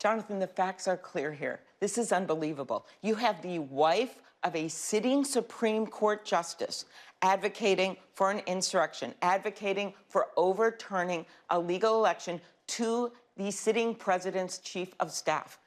Jonathan, the facts are clear here. This is unbelievable. You have the wife of a sitting Supreme Court justice advocating for an insurrection, advocating for overturning a legal election to the sitting president's chief of staff.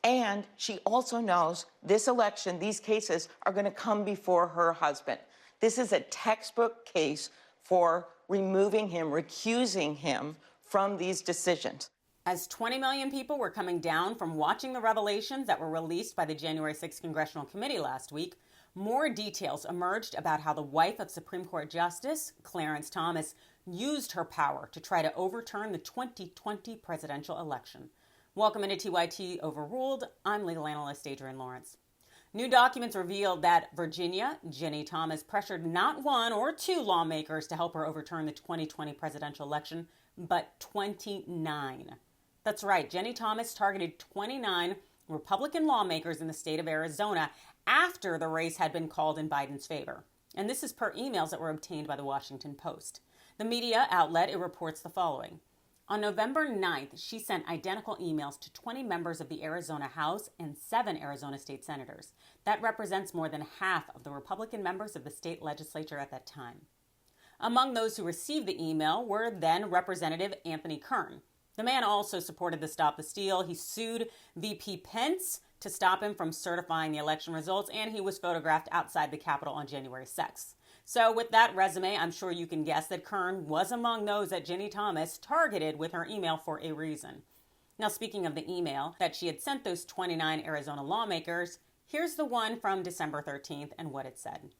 And she also knows this election, these cases are going to come before her husband. This is a textbook case for removing him, recusing him from these decisions. As 20 million people were coming down from watching the revelations that were released by the January 6th Congressional Committee last week, more details emerged about how the wife of Supreme Court Justice Clarence Thomas used her power to try to overturn the 2020 presidential election. Welcome into TYT Overruled. I'm legal analyst Adrienne Lawrence. New documents revealed that Virginia, Ginni Thomas, pressured not one or two lawmakers to help her overturn the 2020 presidential election, but 29. That's right, Ginni Thomas targeted 29 Republican lawmakers in the state of Arizona after the race had been called in Biden's favor. And this is per emails that were obtained by the Washington Post. The media outlet, it reports the following. On November 9th, she sent identical emails to 20 members of the Arizona House and 7 Arizona state senators. That represents more than half of the Republican members of the state legislature at that time. Among those who received the email were then Representative Anthony Kern. The man also supported the Stop the Steal. He sued VP Pence to stop him from certifying the election results, and he was photographed outside the Capitol on January 6th. So with that resume, I'm sure you can guess that Kern was among those that Ginni Thomas targeted with her email for a reason. Now, speaking of the email that she had sent those 29 Arizona lawmakers, here's the one from December 13th and what it said.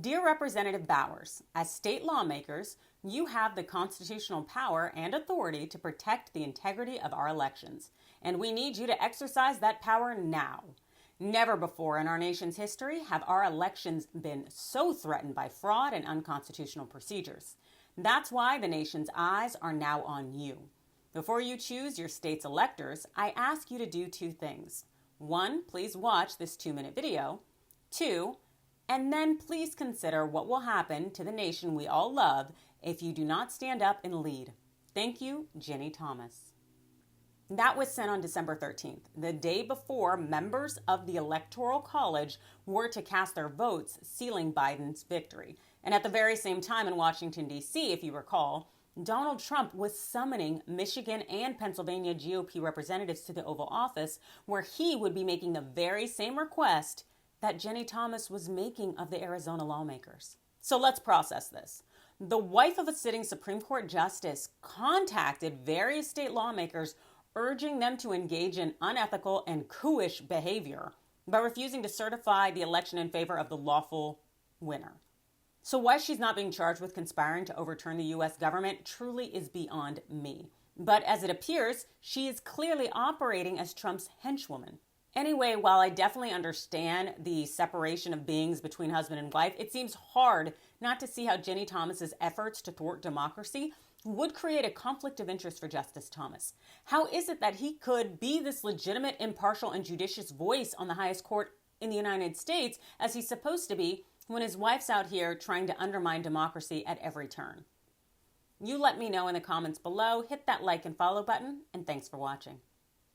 Dear Representative Bowers, as state lawmakers, you have the constitutional power and authority to protect the integrity of our elections, and we need you to exercise that power now. Never before in our nation's history have our elections been so threatened by fraud and unconstitutional procedures. That's why the nation's eyes are now on you. Before you choose your state's electors, I ask you to do 2 things. 1, please watch this 2-minute video. 2, and then please consider what will happen to the nation we all love if you do not stand up and lead. Thank you, Ginni Thomas. That was sent on December 13th, the day before members of the Electoral College were to cast their votes, sealing Biden's victory. And at the very same time in Washington, D.C., if you recall, Donald Trump was summoning Michigan and Pennsylvania GOP representatives to the Oval Office, where he would be making the very same request that Ginni Thomas was making of the Arizona lawmakers. So let's process this. The wife of a sitting Supreme Court justice contacted various state lawmakers urging them to engage in unethical and coup-ish behavior by refusing to certify the election in favor of the lawful winner. So why she's not being charged with conspiring to overturn the U.S. government truly is beyond me. But as it appears, she is clearly operating as Trump's henchwoman. Anyway, while I definitely understand the separation of beings between husband and wife, it seems hard not to see how Ginni Thomas's efforts to thwart democracy would create a conflict of interest for Justice Thomas. How is it that he could be this legitimate, impartial, and judicious voice on the highest court in the United States, as he's supposed to be, when his wife's out here trying to undermine democracy at every turn? You let me know in the comments below, hit that like and follow button, and thanks for watching.